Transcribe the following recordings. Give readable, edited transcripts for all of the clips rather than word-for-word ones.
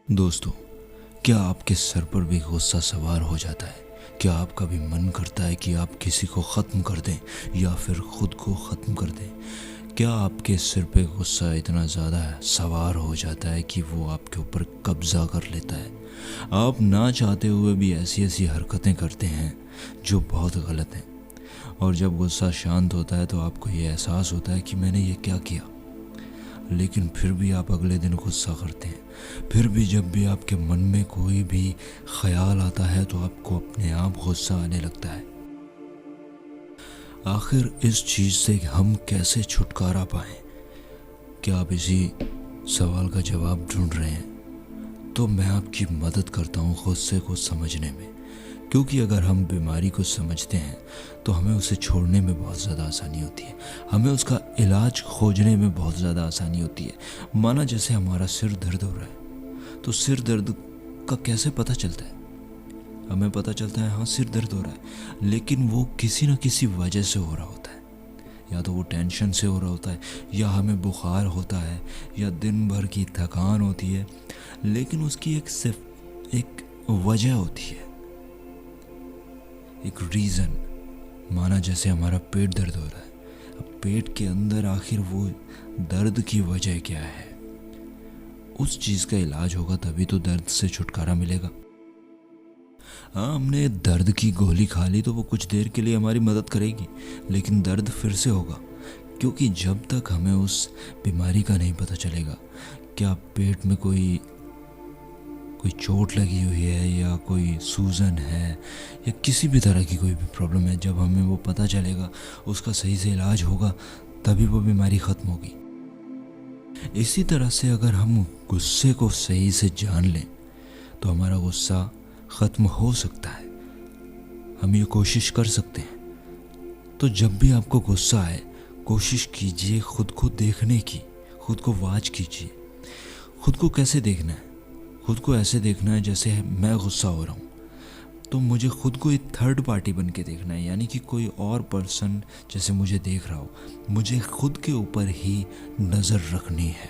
दोस्तों, क्या आपके सर पर भी गुस्सा सवार हो जाता है? क्या आपका भी मन करता है कि आप किसी को ख़त्म कर दें या फिर ख़ुद को ख़त्म कर दें? क्या आपके सिर पे गुस्सा इतना ज़्यादा सवार हो जाता है कि वो आपके ऊपर कब्ज़ा कर लेता है? आप ना चाहते हुए भी ऐसी ऐसी हरकतें करते हैं जो बहुत गलत हैं, और जब गुस्सा शांत होता है तो आपको ये एहसास होता है कि मैंने ये क्या किया। लेकिन फिर भी आप अगले दिन गुस्सा करते हैं। फिर भी जब भी आपके मन में कोई भी ख्याल आता है तो आपको अपने आप गुस्सा आने लगता है। आखिर इस चीज़ से हम कैसे छुटकारा पाएं? क्या आप इसी सवाल का जवाब ढूंढ रहे हैं? तो मैं आपकी मदद करता हूं गुस्से को समझने में, क्योंकि अगर हम बीमारी को समझते हैं तो हमें उसे छोड़ने में बहुत ज़्यादा आसानी होती है। हमें उसका इलाज खोजने में बहुत ज़्यादा आसानी होती है। माना जैसे हमारा सिर दर्द हो रहा है, तो सिर दर्द का कैसे पता चलता है? हमें पता चलता है हाँ सिर दर्द हो रहा है, लेकिन वो किसी न किसी वजह से हो रहा होता है। या तो वो टेंशन से हो रहा होता है, या हमें बुखार होता है, या दिन भर की थकान होती है, लेकिन उसकी एक वजह होती है, एक रीज़न। माना जैसे हमारा पेट दर्द हो रहा है, अब पेट के अंदर आखिर वो दर्द की वजह क्या है? उस चीज़ का इलाज होगा तभी तो दर्द से छुटकारा मिलेगा। हाँ, हमने दर्द की गोली खा ली तो वो कुछ देर के लिए हमारी मदद करेगी, लेकिन दर्द फिर से होगा, क्योंकि जब तक हमें उस बीमारी का नहीं पता चलेगा, क्या पेट में कोई चोट लगी हुई है या कोई सूजन है या किसी भी तरह की कोई भी प्रॉब्लम है, जब हमें वो पता चलेगा, उसका सही से इलाज होगा, तभी वो बीमारी ख़त्म होगी। इसी तरह से अगर हम गुस्से को सही से जान लें तो हमारा गुस्सा ख़त्म हो सकता है। हम ये कोशिश कर सकते हैं। तो जब भी आपको गुस्सा आए, कोशिश कीजिए खुद को देखने की, खुद को वॉच कीजिए। खुद को कैसे देखना है? खुद को ऐसे देखना है जैसे मैं गुस्सा हो रहा हूँ, तो मुझे खुद को एक थर्ड पार्टी बन के देखना है, यानी कि कोई और पर्सन जैसे मुझे देख रहा हो। मुझे खुद के ऊपर ही नज़र रखनी है।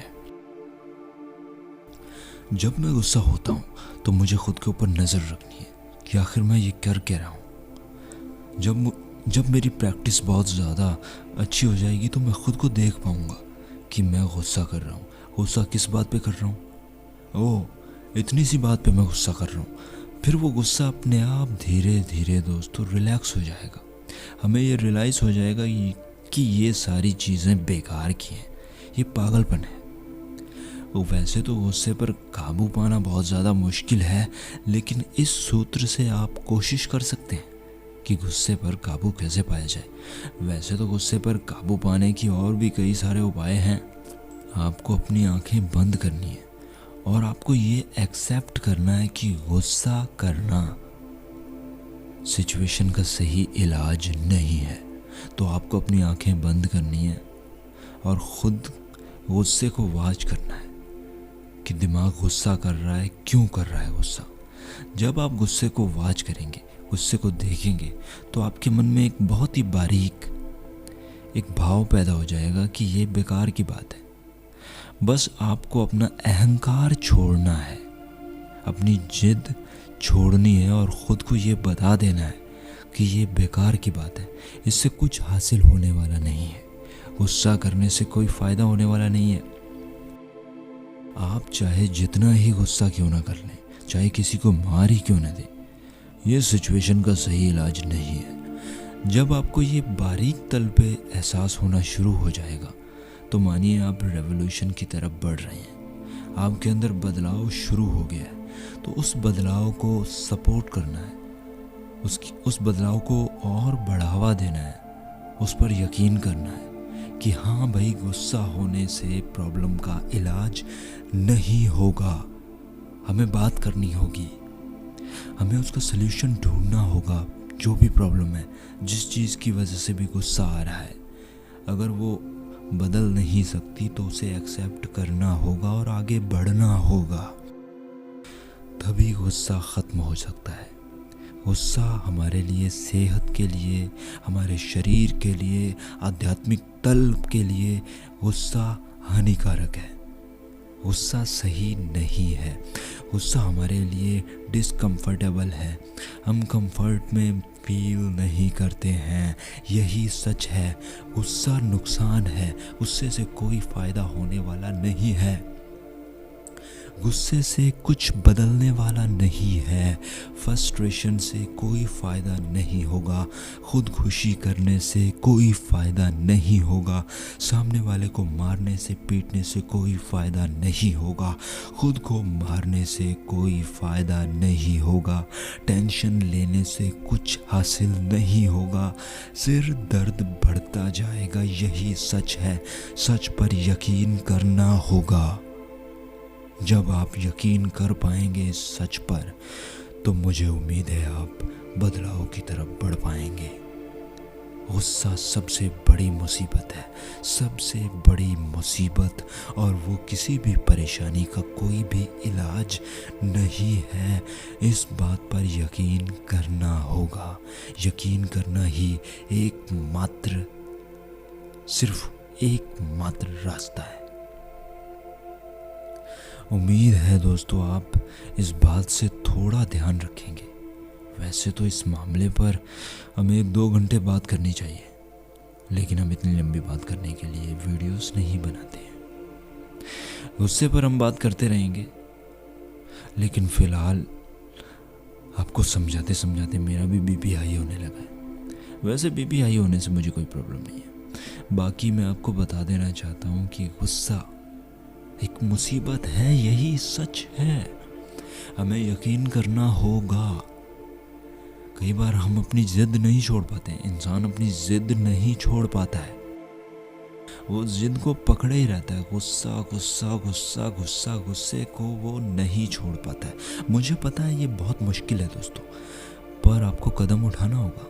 जब मैं गुस्सा होता हूँ तो मुझे खुद के ऊपर नज़र रखनी है कि आखिर मैं ये कर क्या रहा हूँ। जब मेरी प्रैक्टिस बहुत ज़्यादा अच्छी हो जाएगी तो मैं खुद को देख पाऊँगा कि मैं गुस्सा कर रहा हूँ। गुस्सा किस बात पे कर रहा हूँ? ओह, इतनी सी बात पे मैं गुस्सा कर रहा हूँ। फिर वो गुस्सा अपने आप धीरे धीरे दोस्तों रिलैक्स हो जाएगा। हमें ये रियलाइज़ हो जाएगा कि ये सारी चीज़ें बेकार की हैं, ये पागलपन है। वो वैसे तो गुस्से पर काबू पाना बहुत ज़्यादा मुश्किल है, लेकिन इस सूत्र से आप कोशिश कर सकते हैं कि गुस्से पर काबू कैसे पाया जाए। वैसे तो गुस्से पर काबू पाने की और भी कई सारे उपाय हैं। आपको अपनी आंखें बंद करनी है और आपको ये एक्सेप्ट करना है कि गुस्सा करना सिचुएशन का सही इलाज नहीं है। तो आपको अपनी आंखें बंद करनी है और ख़ुद गुस्से को वॉच करना है कि दिमाग गुस्सा कर रहा है, क्यों कर रहा है गुस्सा। जब आप गुस्से को वॉच करेंगे, गुस्से को देखेंगे, तो आपके मन में एक बहुत ही बारीक एक भाव पैदा हो जाएगा कि ये बेकार की बात है। बस आपको अपना अहंकार छोड़ना है, अपनी जिद छोड़नी है और ख़ुद को ये बता देना है कि ये बेकार की बात है, इससे कुछ हासिल होने वाला नहीं है, गुस्सा करने से कोई फ़ायदा होने वाला नहीं है। आप चाहे जितना ही गुस्सा क्यों ना कर लें, चाहे किसी को मार ही क्यों ना दें, ये सिचुएशन का सही इलाज नहीं है। जब आपको ये बारीक तल पे एहसास होना शुरू हो जाएगा तो मानिए आप रेवोल्यूशन की तरफ बढ़ रहे हैं, आपके अंदर बदलाव शुरू हो गया है। तो उस बदलाव को सपोर्ट करना है, उस बदलाव को और बढ़ावा देना है, उस पर यकीन करना है कि हाँ भाई, गुस्सा होने से प्रॉब्लम का इलाज नहीं होगा। हमें बात करनी होगी, हमें उसका सल्यूशन ढूंढना होगा। जो भी प्रॉब्लम है, जिस चीज़ की वजह से भी गुस्सा आ रहा है, अगर वो बदल नहीं सकती तो उसे एक्सेप्ट करना होगा और आगे बढ़ना होगा, तभी गुस्सा ख़त्म हो सकता है। गुस्सा हमारे लिए, सेहत के लिए, हमारे शरीर के लिए, आध्यात्मिक तल के लिए गुस्सा हानिकारक है। गुस्सा सही नहीं है। गुस्सा हमारे लिए डिसकम्फर्टेबल है, हम कंफर्ट में फील नहीं करते हैं, यही सच है। गुस्सा नुकसान है, गुस्से से कोई फ़ायदा होने वाला नहीं है, गुस्से से कुछ बदलने वाला नहीं है, फ्रस्ट्रेशन से कोई फ़ायदा नहीं होगा, खुदकुशी करने से कोई फ़ायदा नहीं होगा, सामने वाले को मारने से पीटने से कोई फ़ायदा नहीं होगा, खुद को मारने से कोई फ़ायदा नहीं होगा, टेंशन लेने से कुछ हासिल नहीं होगा, सिर दर्द बढ़ता जाएगा, यही सच है। सच पर यकीन करना होगा। जब आप यकीन कर पाएंगे इस सच पर, तो मुझे उम्मीद है आप बदलाव की तरफ बढ़ पाएंगे। गुस्सा सबसे बड़ी मुसीबत है, सबसे बड़ी मुसीबत, और वो किसी भी परेशानी का कोई भी इलाज नहीं है। इस बात पर यकीन करना होगा। यकीन करना ही सिर्फ एक मात्र रास्ता है। उम्मीद है दोस्तों आप इस बात से थोड़ा ध्यान रखेंगे। वैसे तो इस मामले पर हमें 2 घंटे बात करनी चाहिए, लेकिन हम इतनी लंबी बात करने के लिए वीडियोस नहीं बनाते हैं। गुस्से पर हम बात करते रहेंगे, लेकिन फ़िलहाल आपको समझाते समझाते मेरा भी बीपी हाई होने लगा है। वैसे बीपी हाई होने से मुझे कोई प्रॉब्लम नहीं है। बाकी मैं आपको बता देना चाहता हूँ कि गुस्सा एक मुसीबत है, यही सच है। हमें यकीन करना होगा। कई बार हम अपनी जिद नहीं छोड़ पाते हैं। इंसान अपनी जिद नहीं छोड़ पाता है, वो जिद को पकड़े ही रहता है। गुस्सा गुस्सा गुस्सा गुस्सा, गुस्से को वो नहीं छोड़ पाता है। मुझे पता है ये बहुत मुश्किल है दोस्तों, पर आपको कदम उठाना होगा,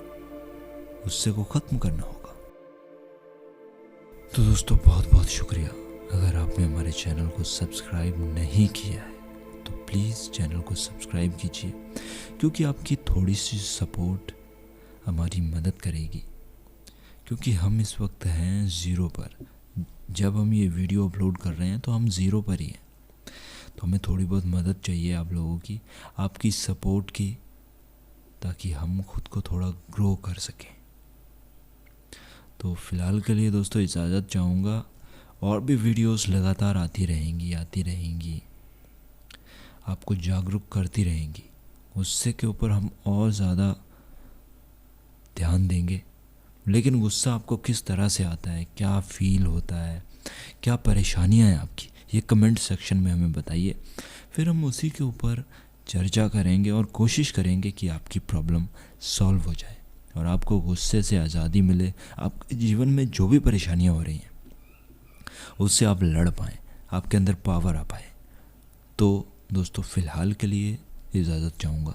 गुस्से को ख़त्म करना होगा। तो दोस्तों बहुत बहुत शुक्रिया। अगर आपने हमारे चैनल को सब्सक्राइब नहीं किया है तो प्लीज़ चैनल को सब्सक्राइब कीजिए, क्योंकि आपकी थोड़ी सी सपोर्ट हमारी मदद करेगी। क्योंकि हम इस वक्त हैं 0 पर। जब हम ये वीडियो अपलोड कर रहे हैं तो हम 0 पर ही हैं। तो हमें थोड़ी बहुत मदद चाहिए आप लोगों की, आपकी सपोर्ट की, ताकि हम खुद को थोड़ा ग्रो कर सकें। तो फ़िलहाल के लिए दोस्तों इजाज़त चाहूँगा। और भी वीडियोस लगातार आती रहेंगी, आपको जागरूक करती रहेंगी। गुस्से के ऊपर हम और ज़्यादा ध्यान देंगे। लेकिन गुस्सा आपको किस तरह से आता है, क्या फ़ील होता है, क्या परेशानियां हैं आपकी, ये कमेंट सेक्शन में हमें बताइए। फिर हम उसी के ऊपर चर्चा करेंगे और कोशिश करेंगे कि आपकी प्रॉब्लम सॉल्व हो जाए और आपको गुस्से से आज़ादी मिले। आपके जीवन में जो भी परेशानियां हो रही हैं उससे आप लड़ पाएँ, आपके अंदर पावर आ पाए। तो दोस्तों फ़िलहाल के लिए इजाज़त चाहूँगा।